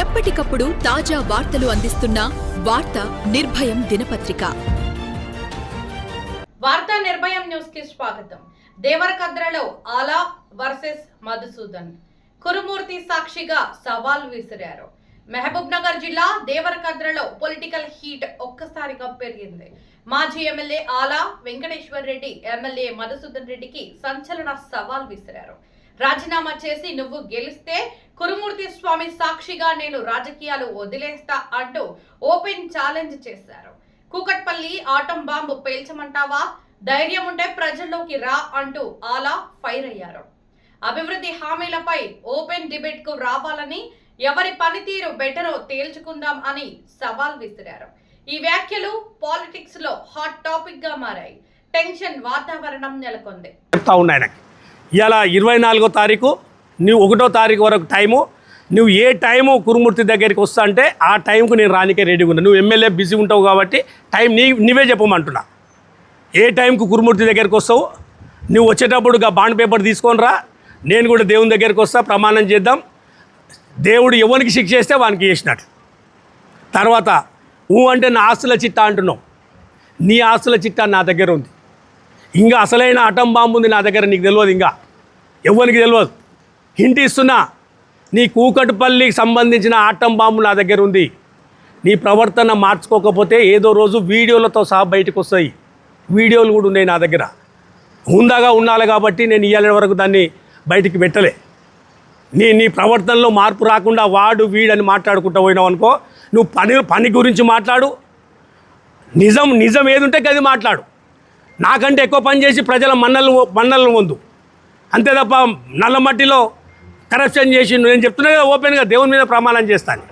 ఎప్పటికప్పుడు తాజా వార్తలు అందిస్తున్న వార్త నిర్భయం దినపత్రిక. వార్తా నిర్భయం న్యూస్ కి స్వాగతం. దేవరకద్రలో ఆలా వర్సెస్ మధుసూదన్, కురుమూర్తి సాక్షిగా సవాల్ విసిరారు. మహబూబ్ నగర్ జిల్లా దేవరకద్రలో పొలిటికల్ హీట్ ఒక్కసారిగా పెరిగింది. మాజీ ఎమ్మెల్యే ఆలా వెంకటేశ్వర్ రెడ్డి ఎమ్మెల్యే మధుసూదన్ రెడ్డికి సంచలన సవాల్ విసిరారు. రాజీనామా చేసి నువ్వు గెలిస్తే కురుమూర్తి స్వామి సాక్షిగా నేను రాజకీయాలు వదిలేస్తా అంటూ ఓపెన్ ఛాలెంజ్ చేశారు. కూకట్పల్లి ఆటం బాంబు పేల్చమంటావా, ధైర్యం ఉంటే ప్రజల్లోకి రా అంటూ ఆలా ఫైర్ అయ్యారు. అభివృద్ధి హామీలపై ఓపెన్ డిబేట్ కు రావాలని, ఎవరి పనితీరు బెటరో తేల్చుకుందాం అని సవాల్ విసిరారు. ఈ వ్యాఖ్యలు పాలిటిక్స్ లో హాట్ టాపిక్ గా మారాయి. టెన్షన్ వాతావరణం నెలకొంది. ఇలా 24వ తారీఖు నువ్వు 1వ తారీఖు వరకు టైము, నువ్వు ఏ టైము కురుమూర్తి దగ్గరికి వస్తా అంటే ఆ టైంకు నేను రానికే రెడీగా ఉన్నా. నువ్వు ఎమ్మెల్యే బిజీ ఉంటావు కాబట్టి టైం నీవే చెప్పమంటున్నా. ఏ టైంకు కురుమూర్తి దగ్గరికి వస్తావు, నువ్వు వచ్చేటప్పుడు బాండ్ పేపర్ తీసుకొని రా, నేను కూడా దేవుని దగ్గరికి వస్తా, ప్రమాణం చేద్దాం. దేవుడు ఎవరికి శిక్ష చేస్తే వానికి చేసినట్లు. తర్వాత అంటే నా ఆస్తుల చిట్టా అంటున్నావు. నీ ఆస్తుల చిట్టా నా దగ్గర ఉంది. ఇంకా అసలైన అటం బాంబు ఉంది నా దగ్గర, నీకు తెలియదు, ఇంకా ఎవరికి తెలియదు. హింట్ ఇస్తున్నా, నీ కూకట్పల్లికి సంబంధించిన ఆటం బాంబు నా దగ్గర ఉంది. నీ ప్రవర్తన మార్చుకోకపోతే ఏదో రోజు వీడియోలతో సహా బయటకు వస్తాయి. వీడియోలు కూడా ఉన్నాయి నా దగ్గర. హుందాగా ఉండాలి కాబట్టి నేను ఇవాళ వరకు దాన్ని బయటికి పెట్టలే. నీ ప్రవర్తనలో మార్పు రాకుండా వాడు వీడని మాట్లాడుకుంటూ పోయినావు అనుకో, నువ్వు పని గురించి మాట్లాడు, నిజం ఏది ఉంటే అది మాట్లాడు. నాకంటే ఎక్కువ పని చేసి ప్రజల మన్నలను పొందు, అంతే తప్ప నల్ల మట్టిలో కరప్షన్ చేసి నేను చెప్తున్నా కదా ఓపెన్గా దేవుని మీద ప్రమాణం చేస్తాను.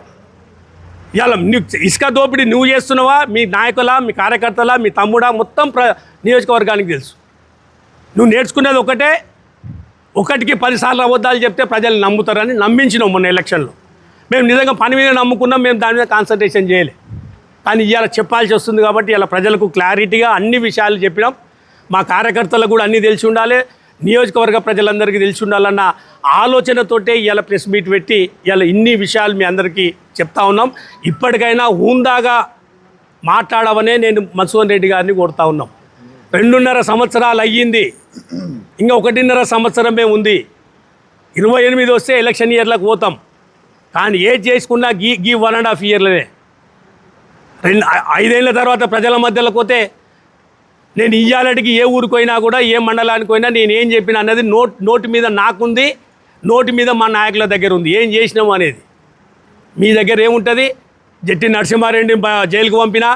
ఇవాళ నువ్వు ఇసుక దోపిడీ నువ్వు చేస్తున్నావా, మీ నాయకుల, మీ కార్యకర్తల, మీ తమ్ముడా, మొత్తం నియోజకవర్గానికి తెలుసు. నువ్వు నేర్చుకునేది ఒకటికి 10 సార్లు అబద్ధాలు చెప్తే ప్రజలు నమ్ముతారని నమ్మించినాం మొన్న ఎలక్షన్లో. మేము నిజంగా పని మీద నమ్ముకున్నాం, మేము దాని మీద కాన్సన్ట్రేషన్ చేయలే. కానీ ఇవాళ చెప్పాల్సి వస్తుంది కాబట్టి ఇలా ప్రజలకు క్లారిటీగా అన్ని విషయాలు చెప్పినాం. మా కార్యకర్తలకు కూడా అన్నీ తెలిసి ఉండాలి, నియోజకవర్గ ప్రజలందరికీ తెలిసి ఉండాలన్న ఆలోచనతోటే ఇవాళ ప్రెస్ మీట్ పెట్టి ఇవాళ ఇన్ని విషయాలు మీ అందరికీ చెప్తా ఉన్నాం. ఇప్పటికైనా హుందాగా మాట్లాడవనే నేను మధుసూదన్ రెడ్డి గారిని కోరుతా ఉన్నాం. 2.5 సంవత్సరాలు అయ్యింది, ఇంకా 1.5 సంవత్సరమే ఉంది. 28 వస్తే ఎలక్షన్ ఇయర్లకు పోతాం. కానీ ఏది చేసుకున్నా గీ 1.5 ఇయర్లనే. 5 ఏళ్ళ తర్వాత ప్రజల మధ్యలోకి పోతే నేను ఇయ్యాలటికి ఏ ఊరికి పోయినా కూడా, ఏ మండలానికి పోయినా నేను ఏం చెప్పినా అన్నది నోటి మీద నాకుంది, నోటి మీద మా నాయకుల దగ్గర ఉంది. ఏం చేసినాము అనేది మీ దగ్గర ఏముంటుంది? జట్టి నరసింహారెడ్డిని జైలుకు పంపినా,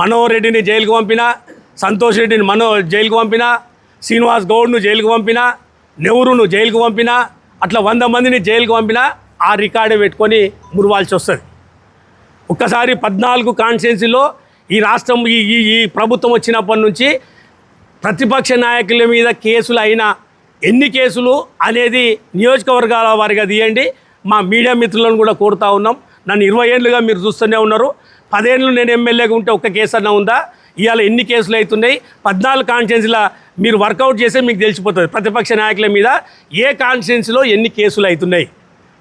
మనోహర్ రెడ్డిని జైలుకు పంపినా, సంతోష్ రెడ్డిని జైలుకు పంపినా, శ్రీనివాస్ గౌడ్ను జైలుకు పంపినా, నెహ్రూను జైలుకు పంపినా, అట్లా 100 మందిని జైలుకు పంపినా ఆ రికార్డే పెట్టుకొని మురవాల్సి వస్తుంది. ఒక్కసారి 14 కాన్స్టిట్యున్సీలో ఈ రాష్ట్రం ఈ ప్రభుత్వం వచ్చినప్పటి నుంచి ప్రతిపక్ష నాయకుల మీద కేసులు అయినా ఎన్ని కేసులు అనేది నియోజకవర్గాల వారిగా తీయండి. మా మీడియా మిత్రులను కూడా కోరుతా ఉన్నాం. నన్ను 20 ఏళ్ళుగా మీరు చూస్తూనే ఉన్నారు. 10 ఏళ్ళు నేను ఎమ్మెల్యేగా ఉంటే ఒక్క కేసు అన్నా ఉందా? ఇవాళ ఎన్ని కేసులు అవుతున్నాయి? 14 కాన్స్టిట్యున్సీలో మీరు వర్కౌట్ చేస్తే మీకు తెలిసిపోతుంది ప్రతిపక్ష నాయకుల మీద ఏ కాన్స్టిట్యున్సీలో ఎన్ని కేసులు అవుతున్నాయి.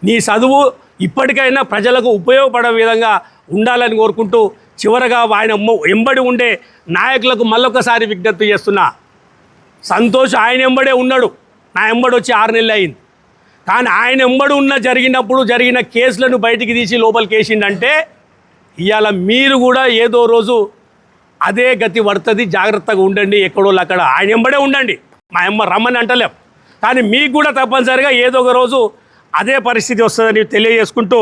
నీ చదువు ఇప్పటికైనా ప్రజలకు ఉపయోగపడే విధంగా ఉండాలని కోరుకుంటూ చివరగా ఆయన ఎంబడి ఉండే నాయకులకు మళ్ళొకసారి విజ్ఞప్తి చేస్తున్నా. సంతోష్ ఆయన ఎంబడే ఉన్నాడు, నా ఎంబడి వచ్చి 6 నెలలు అయింది. కానీ ఆయన ఎంబడి జరిగినప్పుడు జరిగిన కేసులను బయటికి తీసి లోపలికి వేసిండంటే ఇవాళ మీరు కూడా ఏదో రోజు అదే గతి పడుతుంది. జాగ్రత్తగా ఉండండి. ఎక్కడో అక్కడ ఆయన ఎంబడే ఉండండి, మా రమ్మని అంటలేం. కానీ మీకు కూడా తప్పనిసరిగా ఏదో ఒక రోజు అదే పరిస్థితి వస్తుందని తెలియజేసుకుంటూ